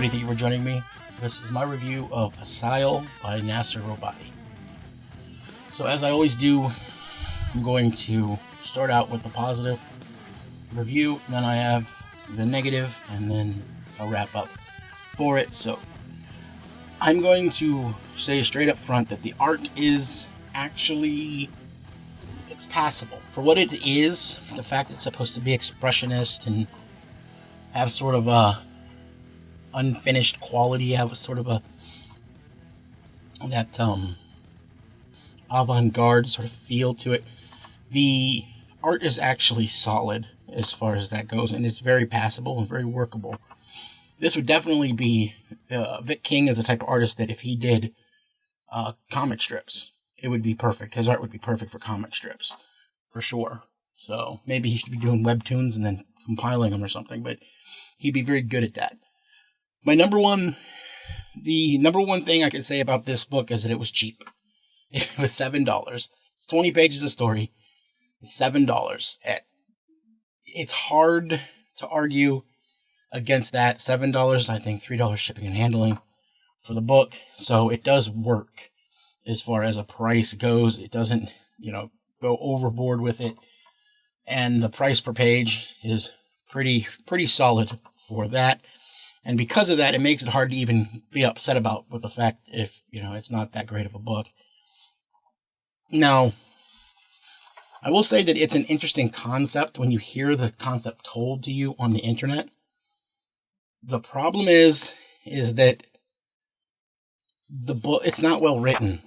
everybody, thank you for joining me. This is my review of ASYL by Nasser Rabadi. So as I always do, I'm going to start out with the positive review, and then I have the negative, and then I'll wrap up for it. So I'm going to say straight up front that the art is actually, it's passable. For what it is, the fact that it's supposed to be expressionist and have sort of a unfinished quality, have sort of that avant-garde sort of feel to it. The art is actually solid as far as that goes, and it's very passable and very workable. This would definitely be Vic King is the type of artist that if he did comic strips, it would be perfect. His art would be perfect for comic strips, for sure. So maybe he should be doing webtoons and then compiling them or something, but he'd be very good at that. The number one thing I could say about this book is that it was cheap. It was $7. It's 20 pages of story. It's $7. It's hard to argue against that. $7, I think $3 shipping and handling for the book. So it does work as far as a price goes. It doesn't, go overboard with it. And the price per page is pretty solid for that. And because of that, it makes it hard to even be upset about with the fact if, it's not that great of a book. Now, I will say that it's an interesting concept when you hear the concept told to you on the internet. The problem is that the book, it's not well written.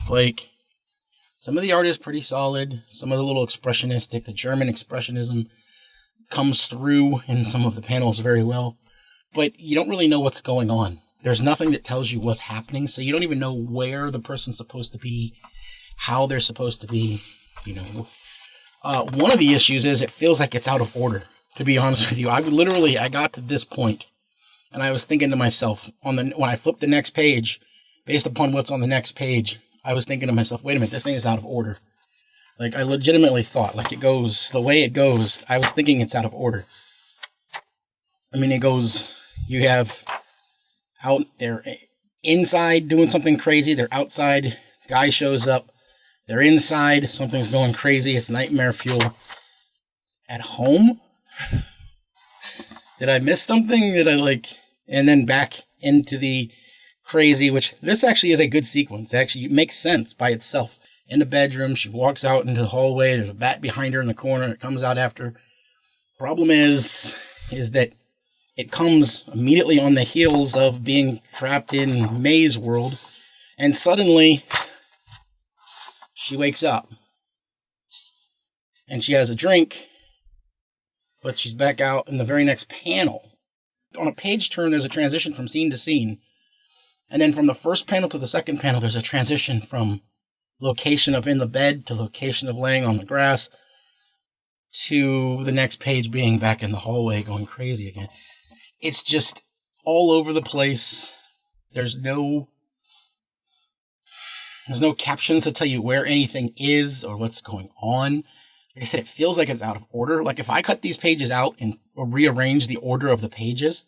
Like, some of the art is pretty solid. Some of the little expressionistic, the German expressionism comes through in some of the panels very well. But you don't really know what's going on. There's nothing that tells you what's happening, so you don't even know where the person's supposed to be, how they're supposed to be, One of the issues is it feels like it's out of order, to be honest with you. I got to this point, and I was thinking to myself, when I flipped the next page, based upon what's on the next page, I was thinking to myself, wait a minute, this thing is out of order. Like, I legitimately thought, like, it goes, the way it goes, I was thinking it's out of order. I mean, it goes, you have out there inside doing something crazy. They're outside. Guy shows up. They're inside. Something's going crazy. It's nightmare fuel. At home? Did I miss something? And then back into the crazy, which this actually is a good sequence. Actually, it makes sense by itself. In the bedroom, she walks out into the hallway. There's a bat behind her in the corner. It comes out after. Problem is that it comes immediately on the heels of being trapped in May's world, and suddenly she wakes up and she has a drink, but she's back out in the very next panel. On a page turn, there's a transition from scene to scene, and then from the first panel to the second panel, there's a transition from location of in the bed to location of laying on the grass to the next page being back in the hallway going crazy again. It's just all over the place. There's no captions to tell you where anything is or what's going on. Like I said, it feels like it's out of order. Like if I cut these pages out and rearrange the order of the pages,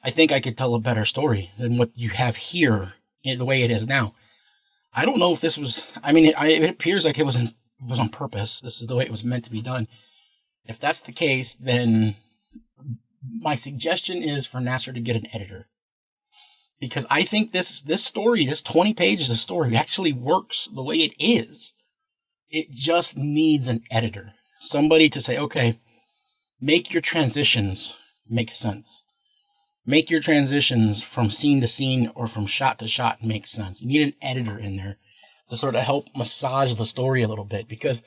I think I could tell a better story than what you have here in the way it is now. I don't know if this was, it appears like it was on purpose. This is the way it was meant to be done. If that's the case, then my suggestion is for Nasser to get an editor. Because I think this story, this 20 pages of story actually works the way it is. It just needs an editor. Somebody to say, okay, make your transitions make sense. Make your transitions from scene to scene or from shot to shot make sense. You need an editor in there to sort of help massage the story a little bit, because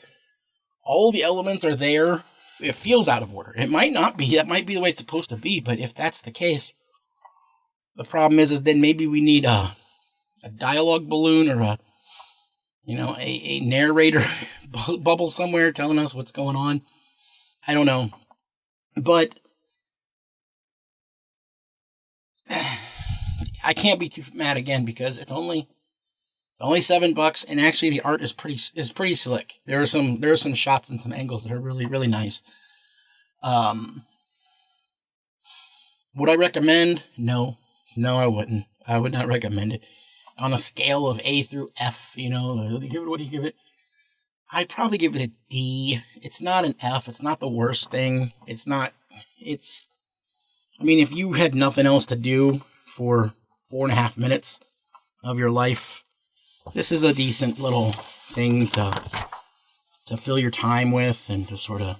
all the elements are there. It feels out of order. It might not be. That might be the way it's supposed to be. But if that's the case, the problem is then maybe we need a dialogue balloon or a narrator bubble somewhere telling us what's going on. I don't know. But I can't be too mad again because it's only $7, and actually the art is pretty slick. There are some shots and some angles that are really, really nice. Would I recommend? No. No, I wouldn't. I would not recommend it. On a scale of A through F, you know, what do you give it? I'd probably give it a D. It's not an F. It's not the worst thing. It's not, it's, I mean, if you had nothing else to do for 4.5 minutes of your life, this is a decent little thing to fill your time with and to sort of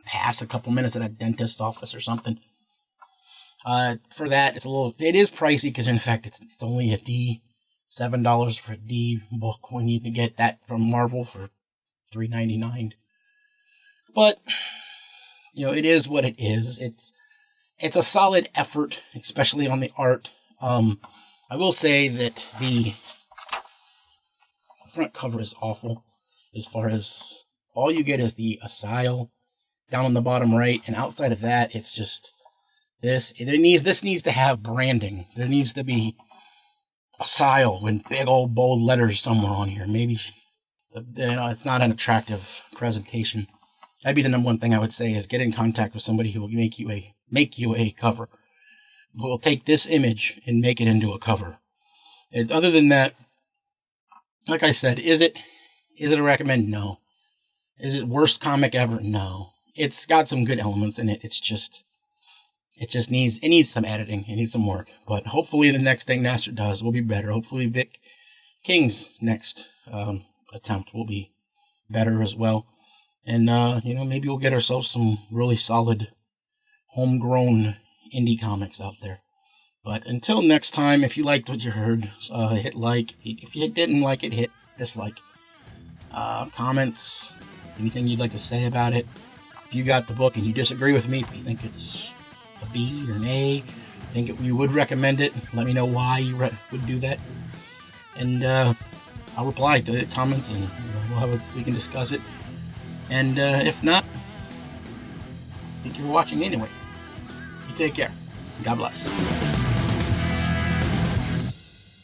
pass a couple minutes at a dentist's office or something. For that, it is pricey because in fact it's only a D, $7 for a D book when you can get that from Marvel for $3.99. But you know, it is what it is. It's a solid effort, especially on the art. I will say that the front cover is awful as far as all you get is the ASYL down on the bottom right, and outside of that, it's just this needs to have branding. There needs to be ASYL in big old bold letters somewhere on here. Maybe, you know, it's not an attractive presentation. That'd be the number one thing I would say is get in contact with somebody who will make you a cover. Who will take this image and make it into a cover. Other than that, like I said, is it a recommend? No. Is it worst comic ever? No. It's got some good elements in it. It just needs some editing. It needs some work. But hopefully the next thing Nasser does will be better. Hopefully Vic King's next attempt will be better as well. And, you know, maybe we'll get ourselves some really solid homegrown indie comics out there. But until next time, if you liked what you heard, hit like. If you didn't like it, hit dislike. Comments, anything you'd like to say about it. If you got the book and you disagree with me, if you think it's a B or an A, you would recommend it, let me know why you would do that. And I'll reply to the comments and we can discuss it. And if not, thank you for watching anyway. You take care. God bless.